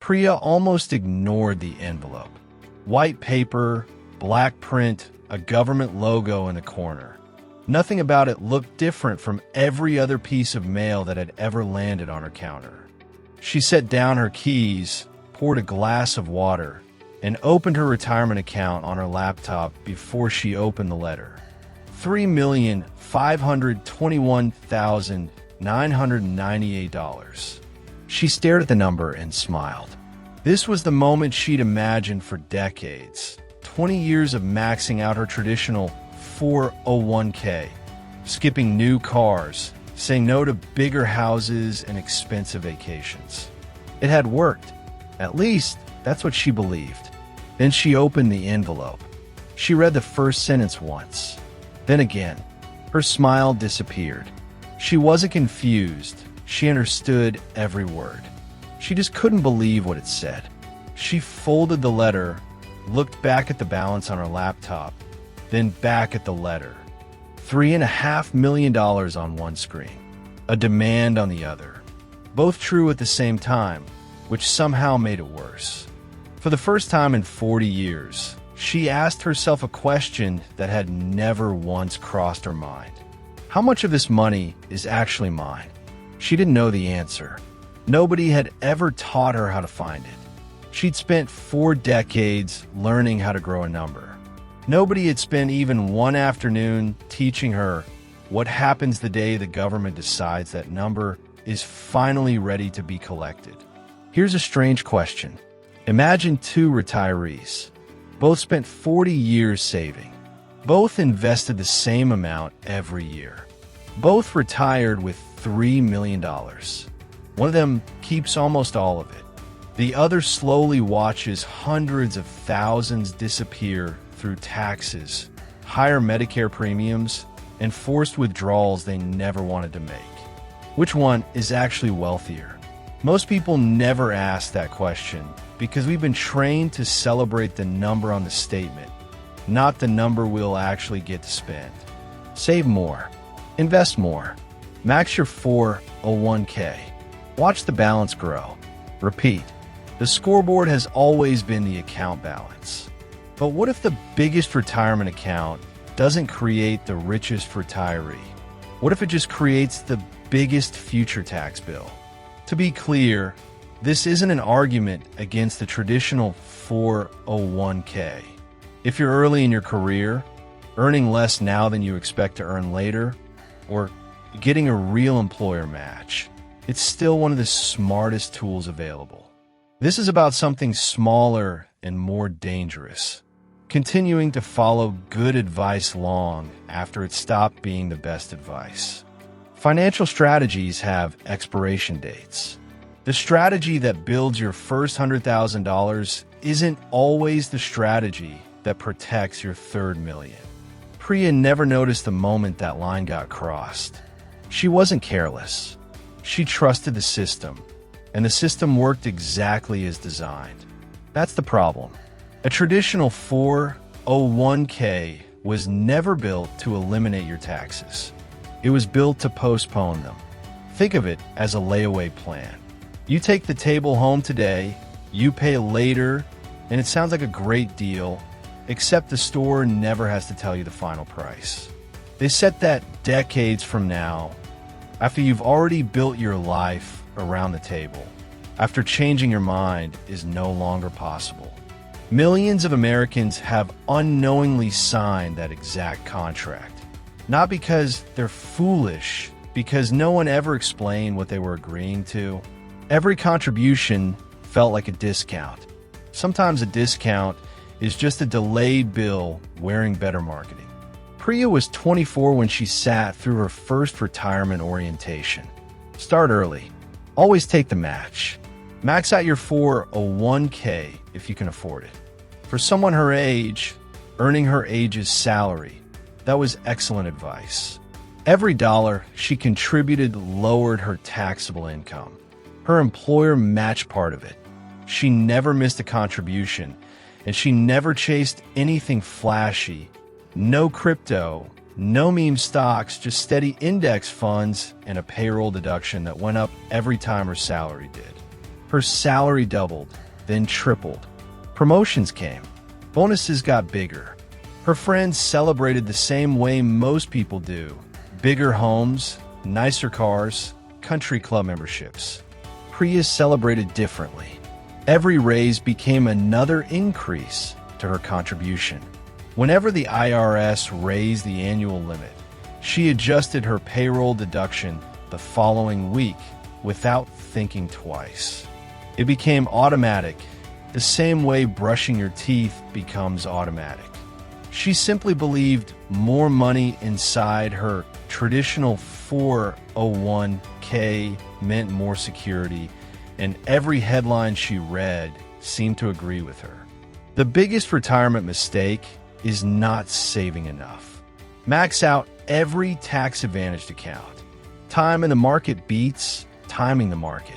Priya almost ignored the envelope. White paper, black print, a government logo in the corner. Nothing about it looked different from every other piece of mail that had ever landed on her counter. She set down her keys, poured a glass of water, and opened her retirement account on her laptop before she opened the letter. $3,521,998. She stared at the number and smiled. This was the moment she'd imagined for decades. 20 years of maxing out her traditional 401k, skipping new cars, saying no to bigger houses and expensive vacations. It had worked. At least, that's what she believed. Then she opened the envelope. She read the first sentence once. Then again. Her smile disappeared. She wasn't confused. She understood every word. She just couldn't believe what it said. She folded the letter, looked back at the balance on her laptop, then back at the letter. $3.5 million on one screen, a demand on the other. Both true at the same time, which somehow made it worse. For the first time in 40 years, she asked herself a question that had never once crossed her mind. How much of this money is actually mine? She didn't know the answer. Nobody had ever taught her how to find it. She'd spent 4 decades learning how to grow a number. Nobody had spent even one afternoon teaching her what happens the day the government decides that number is finally ready to be collected. Here's a strange question. Imagine 2 retirees. Both spent 40 years saving. Both invested the same amount every year. Both retired with $3 million. One of them keeps almost all of it. The other slowly watches hundreds of thousands disappear through taxes, higher Medicare premiums, and forced withdrawals they never wanted to make. Which one is actually wealthier? Most people never ask that question because we've been trained to celebrate the number on the statement, not the number we'll actually get to spend. Save more. Invest more. Max your 401k. Watch the balance grow. Repeat. The scoreboard has always been the account balance. But what if the biggest retirement account doesn't create the richest retiree? What if it just creates the biggest future tax bill? To be clear, this isn't an argument against the traditional 401k. If you're early in your career, earning less now than you expect to earn later, or getting a real employer match, it's still one of the smartest tools available. This is about something smaller and more dangerous. Continuing to follow good advice long after it stopped being the best advice. Financial strategies have expiration dates. The strategy that builds your first $100,000 isn't always the strategy that protects your third million. Priya never noticed the moment that line got crossed. She wasn't careless. She trusted the system, and the system worked exactly as designed. That's the problem. A traditional 401k was never built to eliminate your taxes. It was built to postpone them. Think of it as a layaway plan. You take the table home today, you pay later, and it sounds like a great deal, except the store never has to tell you the final price. They set that decades from now, after you've already built your life around the table, after changing your mind is no longer possible. Millions of Americans have unknowingly signed that exact contract. Not because they're foolish, because no one ever explained what they were agreeing to. Every contribution felt like a discount. Sometimes a discount is just a delayed bill wearing better marketing. Priya was 24 when she sat through her first retirement orientation. Start early. Always take the match. Max out your 401k if you can afford it. For someone her age, earning her age's salary, that was excellent advice. Every dollar she contributed lowered her taxable income. Her employer matched part of it. She never missed a contribution, and she never chased anything flashy. No crypto, no meme stocks, just steady index funds and a payroll deduction that went up every time her salary did. Her salary doubled, then tripled. Promotions came. Bonuses got bigger. Her friends celebrated the same way most people do. Bigger homes, nicer cars, country club memberships. Priya celebrated differently. Every raise became another increase to her contribution. Whenever the IRS raised the annual limit, she adjusted her payroll deduction the following week without thinking twice. It became automatic, the same way brushing your teeth becomes automatic. She simply believed more money inside her traditional 401k meant more security, and every headline she read seemed to agree with her. The biggest retirement mistake is not saving enough. Max out every tax-advantaged account. Time in the market beats timing the market.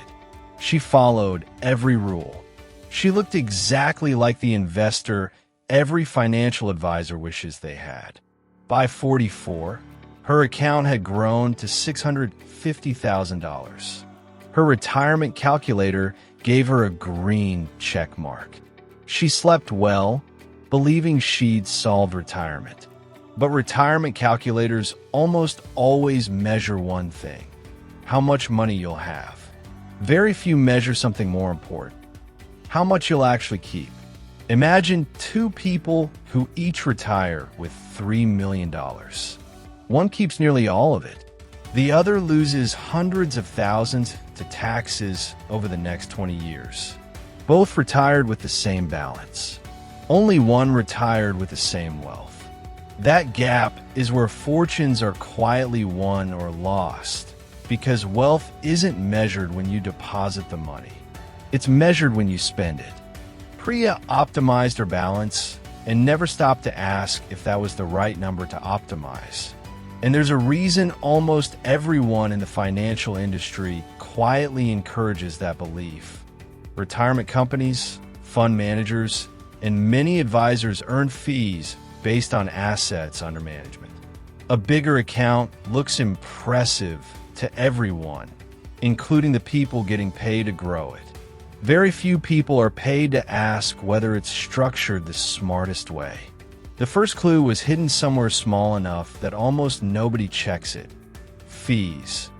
She followed every rule. She looked exactly like the investor every financial advisor wishes they had. By 44, her account had grown to $650,000. Her retirement calculator gave her a green check mark. She slept well, believing she'd solved retirement. But retirement calculators almost always measure one thing: how much money you'll have. Very few measure something more important: how much you'll actually keep. Imagine two people who each retire with $3 million. One keeps nearly all of it. The other loses hundreds of thousands to taxes over the next 20 years. Both retired with the same balance. Only one retired with the same wealth. That gap is where fortunes are quietly won or lost, because wealth isn't measured when you deposit the money. It's measured when you spend it. Priya optimized her balance and never stopped to ask if that was the right number to optimize. And there's a reason almost everyone in the financial industry quietly encourages that belief. Retirement companies, fund managers, and many advisors earn fees based on assets under management. A bigger account looks impressive to everyone, including the people getting paid to grow it. Very few people are paid to ask whether it's structured the smartest way. The first clue was hidden somewhere small enough that almost nobody checks it: fees.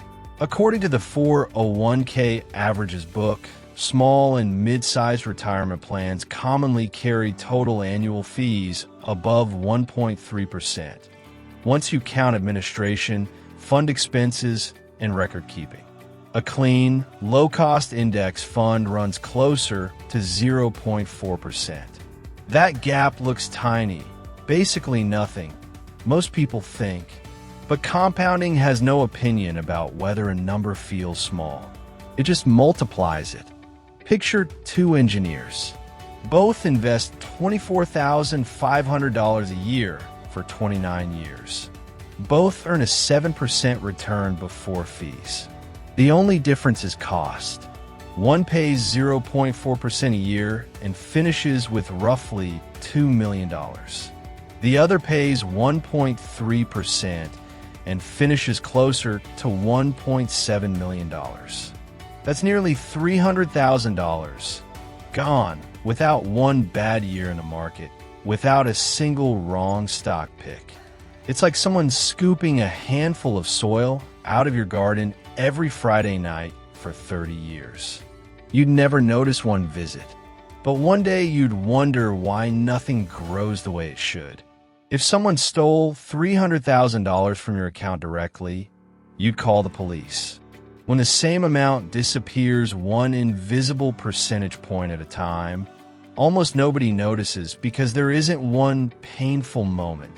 According to the 401k Averages book, small and mid-sized retirement plans commonly carry total annual fees above 1.3%, once you count administration, fund expenses, and record keeping. A clean, low-cost index fund runs closer to 0.4%. That gap looks tiny, basically nothing, most people think, but compounding has no opinion about whether a number feels small. It just multiplies it. Picture two engineers. Both invest $24,500 a year for 29 years. Both earn a 7% return before fees. The only difference is cost. One pays 0.4% a year and finishes with roughly $2 million. The other pays 1.3% and finishes closer to $1.7 million. That's nearly $300,000 gone without one bad year in the market, without a single wrong stock pick. It's like someone scooping a handful of soil out of your garden every Friday night for 30 years. You'd never notice one visit, but one day you'd wonder why nothing grows the way it should. If someone stole $300,000 from your account directly, you'd call the police. When the same amount disappears one invisible percentage point at a time, almost nobody notices because there isn't one painful moment.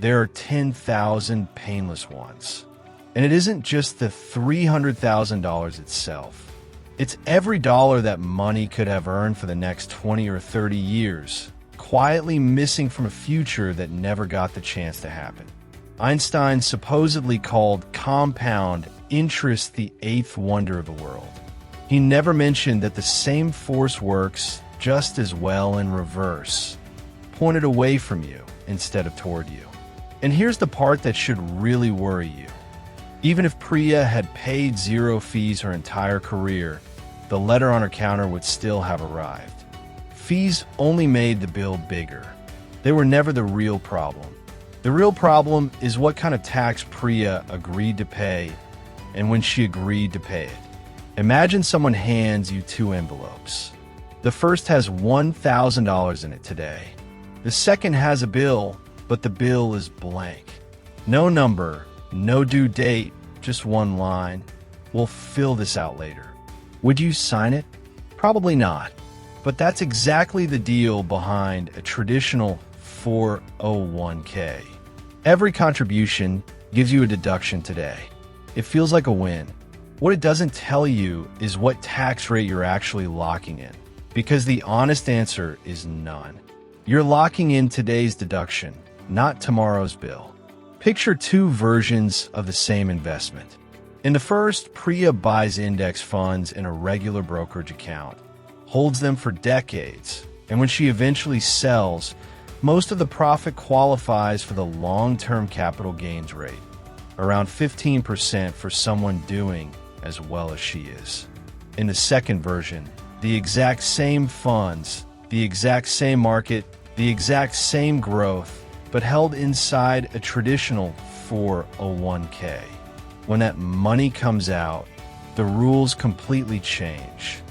There are 10,000 painless ones. And it isn't just the $300,000 itself. It's every dollar that money could have earned for the next 20 or 30 years, quietly missing from a future that never got the chance to happen. Einstein supposedly called compound interest the eighth wonder of the world. He never mentioned that the same force works just as well in reverse, pointed away from you instead of toward you. And here's the part that should really worry you. Even if Priya had paid zero fees her entire career, the letter on her counter would still have arrived. Fees only made the bill bigger. They were never the real problem. The real problem is what kind of tax Priya agreed to pay and when she agreed to pay it. Imagine someone hands you two envelopes. The first has $1,000 in it today. The second has a bill, but the bill is blank. No number, no due date, just one line. We'll fill this out later. Would you sign it? Probably not. But that's exactly the deal behind a traditional 401k. Every contribution gives you a deduction today. It feels like a win. What it doesn't tell you is what tax rate you're actually locking in, because the honest answer is none. You're locking in today's deduction, not tomorrow's bill. Picture two versions of the same investment. In the first, Priya buys index funds in a regular brokerage account, holds them for decades, and when she eventually sells, most of the profit qualifies for the long-term capital gains rate, around 15% for someone doing as well as she is. In the second version, the exact same funds, the exact same market, the exact same growth, but held inside a traditional 401k. When that money comes out, the rules completely change.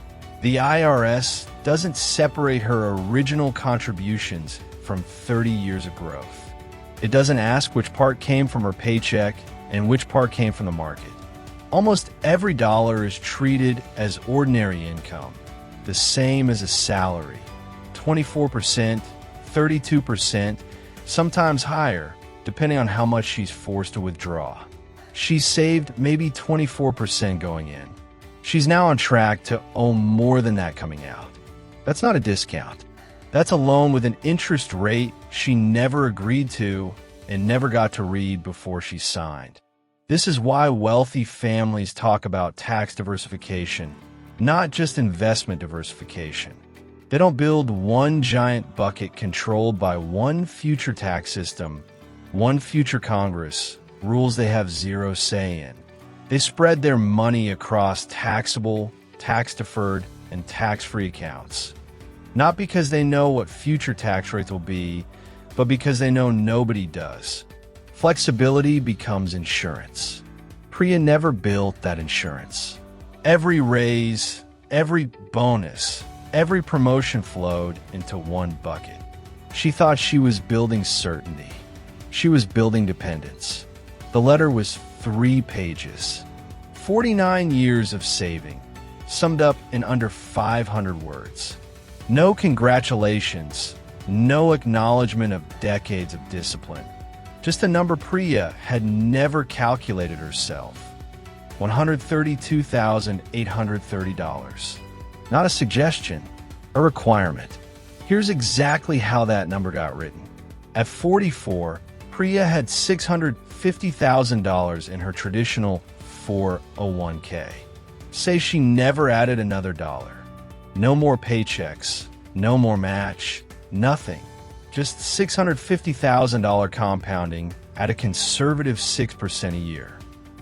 The IRS doesn't separate her original contributions from 30 years of growth. It doesn't ask which part came from her paycheck and which part came from the market. Almost every dollar is treated as ordinary income, the same as a salary. 24%, 32%, sometimes higher, depending on how much she's forced to withdraw. She's saved maybe 24% going in. She's now on track to owe more than that coming out. That's not a discount. That's a loan with an interest rate she never agreed to and never got to read before she signed. This is why wealthy families talk about tax diversification, not just investment diversification. They don't build one giant bucket controlled by one future tax system, one future Congress, rules they have zero say in. They spread their money across taxable, tax-deferred, and tax-free accounts. Not because they know what future tax rates will be, but because they know nobody does. Flexibility becomes insurance. Priya never built that insurance. Every raise, every bonus, every promotion flowed into one bucket. She thought she was building certainty. She was building dependence. The letter was 3 pages. 49 years of saving, summed up in under 500 words. No congratulations, no acknowledgement of decades of discipline. Just a number Priya had never calculated herself. $132,830. Not a suggestion, a requirement. Here's exactly how that number got written. At 44, Priya had $650,000 in her traditional 401k. Say she never added another dollar. No more paychecks, no more match, nothing. Just $650,000 compounding at a conservative 6% a year.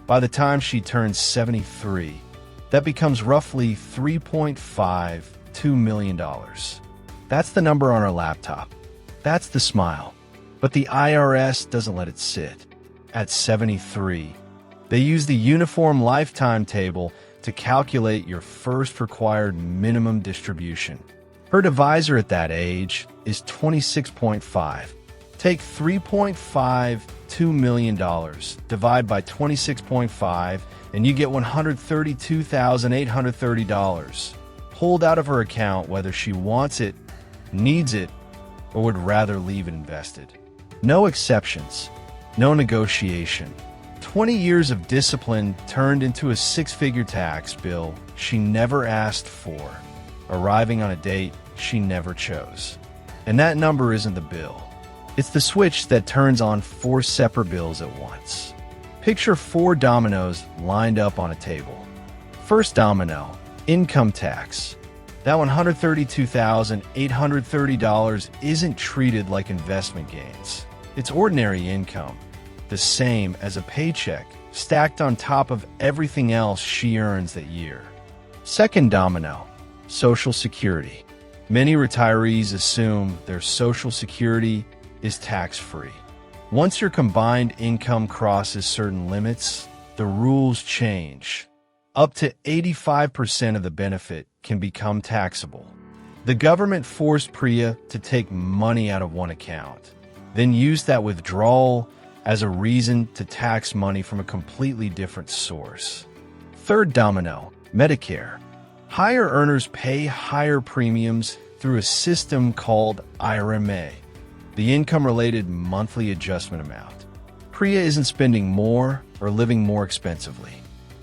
By the time she turns 73, that becomes roughly $3.52 million. That's the number on her laptop. That's the smile. But the IRS doesn't let it sit. At 73, they use the Uniform Lifetime Table to calculate your first required minimum distribution. Her divisor at that age is 26.5. Take $3.52 million, divide by 26.5, and you get $132,830 pulled out of her account whether she wants it, needs it, or would rather leave it invested. No exceptions, no negotiation. 20 years of discipline turned into a 6-figure tax bill she never asked for, arriving on a date she never chose. And that number isn't the bill. It's the switch that turns on 4 separate bills at once. Picture 4 dominoes lined up on a table. First domino, income tax. That $132,830 isn't treated like investment gains. It's ordinary income, the same as a paycheck, stacked on top of everything else she earns that year. Second domino, Social Security. Many retirees assume their Social Security is tax-free. Once your combined income crosses certain limits, the rules change. Up to 85% of the benefit can become taxable. The government forced Priya to take money out of one account, then use that withdrawal as a reason to tax money from a completely different source. Third domino, Medicare. Higher earners pay higher premiums through a system called IRMA, the income-related monthly adjustment amount. Priya isn't spending more or living more expensively.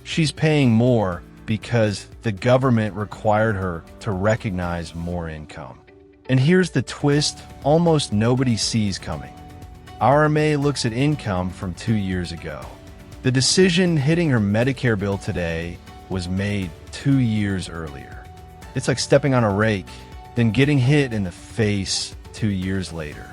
She's paying more because the government required her to recognize more income. And here's the twist almost nobody sees coming. IRMA looks at income from 2 years ago. The decision hitting her Medicare bill today was made 2 years earlier. It's like stepping on a rake, then getting hit in the face 2 years later.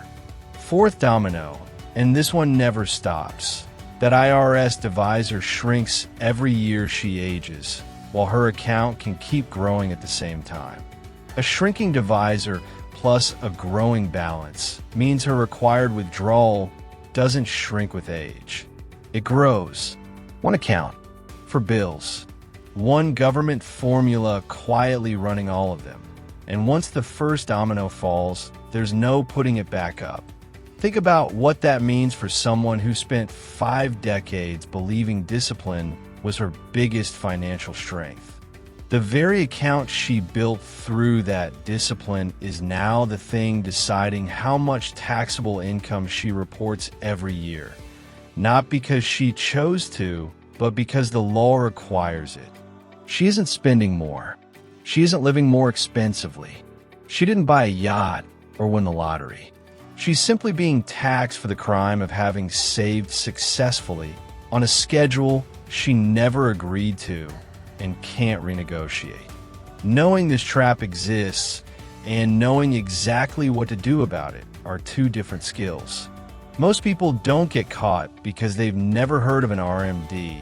Fourth domino, and this one never stops. That IRS divisor shrinks every year she ages, while her account can keep growing at the same time. A shrinking divisor plus a growing balance means her required withdrawal doesn't shrink with age. It grows. One account for bills. One government formula quietly running all of them. And once the first domino falls, there's no putting it back up. Think about what that means for someone who spent 5 decades believing discipline was her biggest financial strength. The very account she built through that discipline is now the thing deciding how much taxable income she reports every year. Not because she chose to, but because the law requires it. She isn't spending more. She isn't living more expensively. She didn't buy a yacht or win the lottery. She's simply being taxed for the crime of having saved successfully on a schedule she never agreed to and can't renegotiate. Knowing this trap exists and knowing exactly what to do about it are two different skills. Most people don't get caught because they've never heard of an RMD.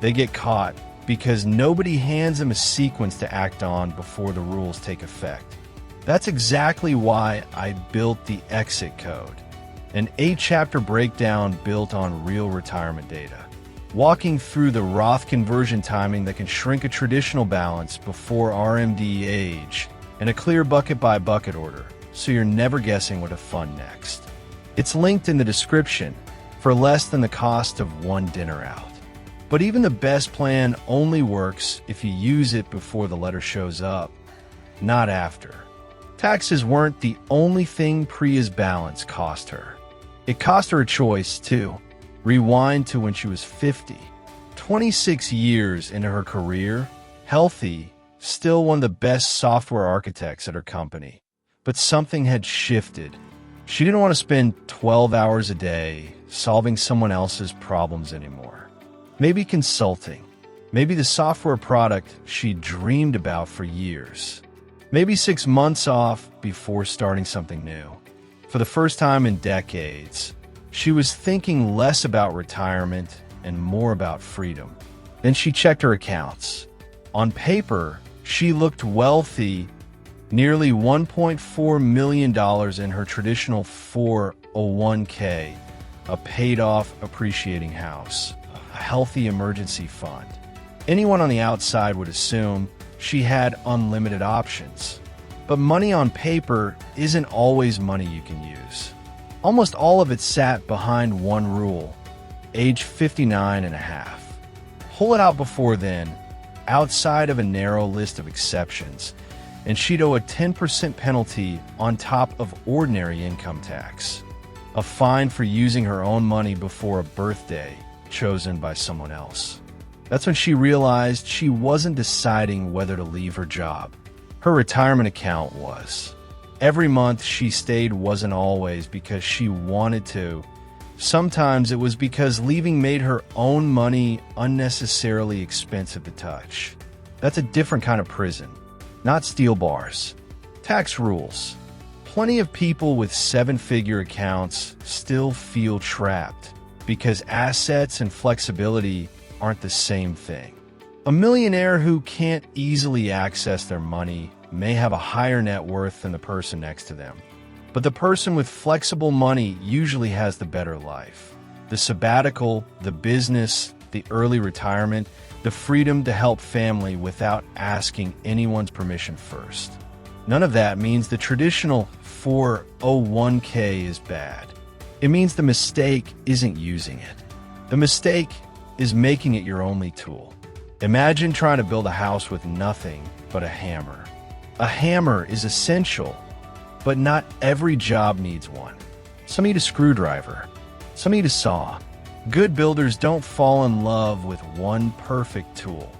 They get caught because nobody hands them a sequence to act on before the rules take effect. That's exactly why I built the Exit Code, an 8-chapter breakdown built on real retirement data, walking through the Roth conversion timing that can shrink a traditional balance before RMD age, and a clear bucket-by-bucket order, so you're never guessing what to fund next. It's linked in the description for less than the cost of one dinner out. But even the best plan only works if you use it before the letter shows up, not after. Taxes weren't the only thing Priya's balance cost her. It cost her a choice, too. Rewind to when she was 50. 26 years into her career, healthy, still one of the best software architects at her company. But something had shifted. She didn't want to spend 12 hours a day solving someone else's problems anymore. Maybe consulting. Maybe the software product she dreamed about for years. Maybe 6 months off before starting something new. For the first time in decades, she was thinking less about retirement and more about freedom. Then she checked her accounts. On paper, she looked wealthy, nearly $1.4 million in her traditional 401k, a paid-off appreciating house, a healthy emergency fund. Anyone on the outside would assume she had unlimited options. But money on paper isn't always money you can use. Almost all of it sat behind one rule, age 59 and a half. Pull it out before then, outside of a narrow list of exceptions, and she'd owe a 10% penalty on top of ordinary income tax, a fine for using her own money before a birthday chosen by someone else. That's when she realized she wasn't deciding whether to leave her job. Her retirement account was. Every month she stayed wasn't always because she wanted to. Sometimes it was because leaving made her own money unnecessarily expensive to touch. That's a different kind of prison, not steel bars. Tax rules. Plenty of people with 7-figure accounts still feel trapped because assets and flexibility aren't the same thing. A millionaire who can't easily access their money may have a higher net worth than the person next to them. But the person with flexible money usually has the better life. The sabbatical, the business, the early retirement, the freedom to help family without asking anyone's permission first. None of that means the traditional 401k is bad. It means the mistake isn't using it. The mistake is making it your only tool. Imagine trying to build a house with nothing but a hammer. A hammer is essential, but not every job needs one. Some need a screwdriver. Some need a saw. Good builders don't fall in love with one perfect tool.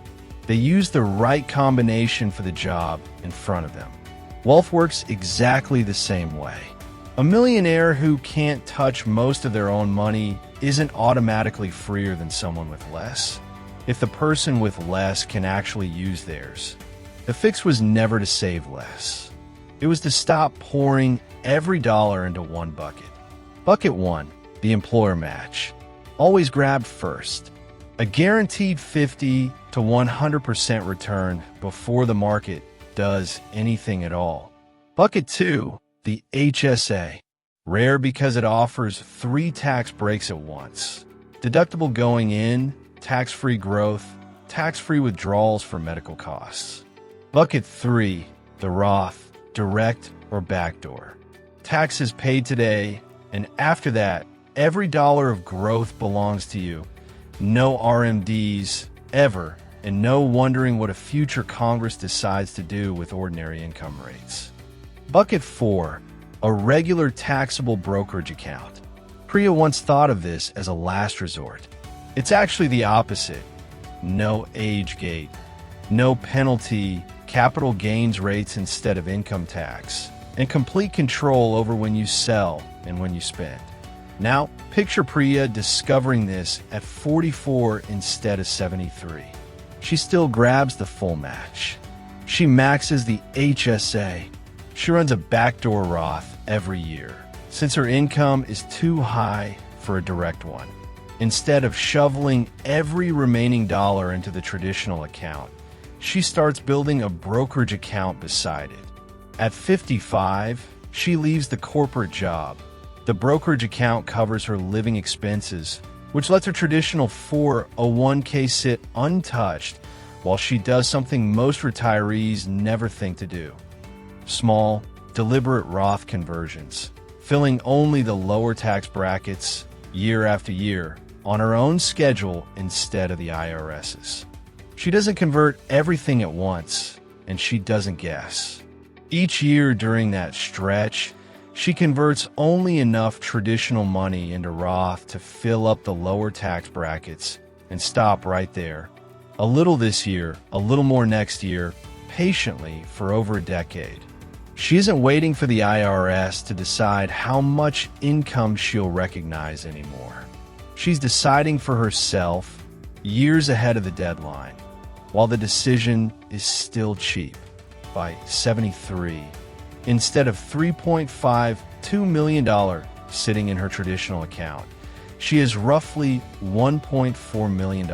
They use the right combination for the job in front of them. Wealth works exactly the same way. A millionaire who can't touch most of their own money isn't automatically freer than someone with less. If the person with less can actually use theirs, the fix was never to save less. It was to stop pouring every dollar into one bucket. Bucket 1, the employer match. Always grabbed first. A guaranteed 50 to 100% return before the market does anything at all. Bucket 2, the HSA. Rare because it offers 3 tax breaks at once. Deductible going in, tax-free growth, tax-free withdrawals for medical costs. Bucket 3, the Roth, direct or backdoor. Taxes paid today, and after that, every dollar of growth belongs to you. No RMDs, ever, and no wondering what a future Congress decides to do with ordinary income rates. Bucket 4, a regular taxable brokerage account. Priya once thought of this as a last resort. It's actually the opposite. No age gate, no penalty, capital gains rates instead of income tax, and complete control over when you sell and when you spend. Now, picture Priya discovering this at 44 instead of 73. She still grabs the full match. She maxes the HSA. She runs a backdoor Roth every year, since her income is too high for a direct one. Instead of shoveling every remaining dollar into the traditional account, she starts building a brokerage account beside it. At 55, she leaves the corporate job. The brokerage account covers her living expenses, which lets her traditional 401k sit untouched while she does something most retirees never think to do. Small, deliberate Roth conversions, filling only the lower tax brackets year after year on her own schedule instead of the IRS's. She doesn't convert everything at once, and she doesn't guess. Each year during that stretch, she converts only enough traditional money into Roth to fill up the lower tax brackets and stop right there. A little this year, a little more next year, patiently for over a decade. She isn't waiting for the IRS to decide how much income she'll recognize anymore. She's deciding for herself years ahead of the deadline, while the decision is still cheap by 73. Instead of $3.52 million sitting in her traditional account, she has roughly $1.4 million.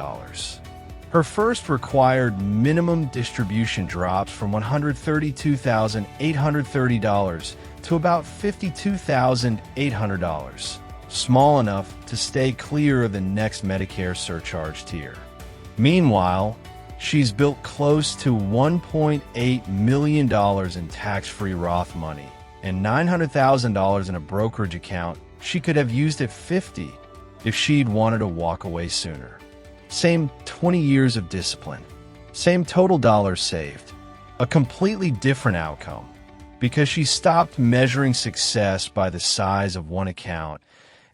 Her first required minimum distribution drops from $132,830 to about $52,800, small enough to stay clear of the next Medicare surcharge tier. Meanwhile, she's built close to $1.8 million in tax-free Roth money and $900,000 in a brokerage account she could have used at 50 if she'd wanted to walk away sooner. Same 20 years of discipline. Same total dollars saved. A completely different outcome because she stopped measuring success by the size of one account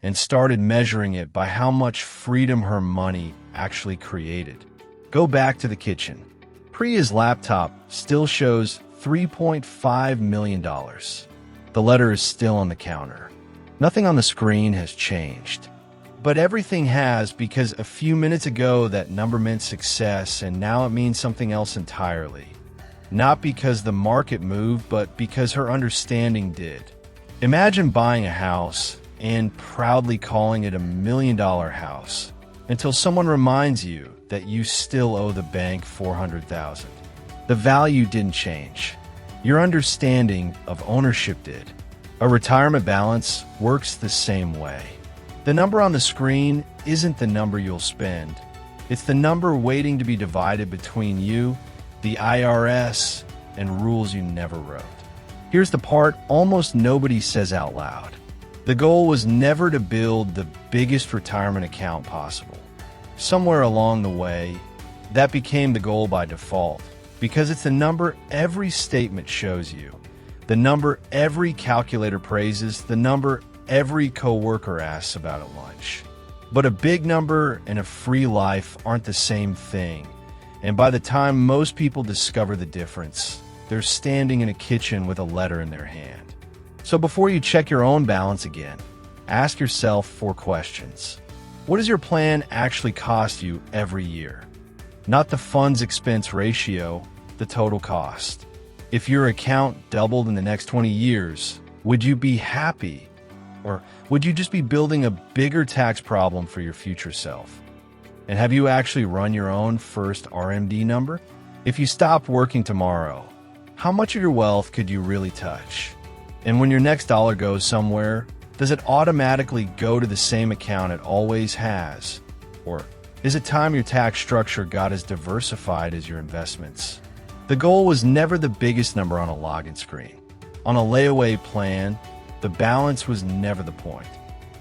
and started measuring it by how much freedom her money actually created. Go back to the kitchen. Priya's laptop still shows $3.5 million. The letter is still on the counter. Nothing on the screen has changed. But everything has, because a few minutes ago that number meant success and now it means something else entirely. Not because the market moved, but because her understanding did. Imagine buying a house and proudly calling it $1 million house until someone reminds you that you still owe the bank $400,000. The value didn't change. Your understanding of ownership did. A retirement balance works the same way. The number on the screen isn't the number you'll spend. It's the number waiting to be divided between you, the IRS, and rules you never wrote. Here's the part almost nobody says out loud. The goal was never to build the biggest retirement account possible. Somewhere along the way, that became the goal by default, because it's the number every statement shows you, the number every calculator praises, the number every coworker asks about at lunch. But a big number and a free life aren't the same thing, and by the time most people discover the difference, they're standing in a kitchen with a letter in their hand. So before you check your own balance again, ask yourself 4 questions. What does your plan actually cost you every year? Not the funds expense ratio, the total cost. If your account doubled in the next 20 years, would you be happy? Or would you just be building a bigger tax problem for your future self? And have you actually run your own first RMD number? If you stopped working tomorrow, how much of your wealth could you really touch? And when your next dollar goes somewhere, does it automatically go to the same account it always has? Or is it time your tax structure got as diversified as your investments? The goal was never the biggest number on a login screen. On a layaway plan, the balance was never the point.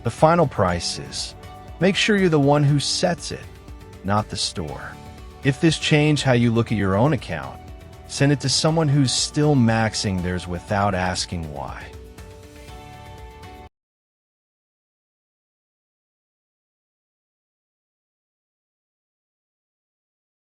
The final price is, make sure you're the one who sets it, not the store. If this changed how you look at your own account, send it to someone who's still maxing theirs without asking why.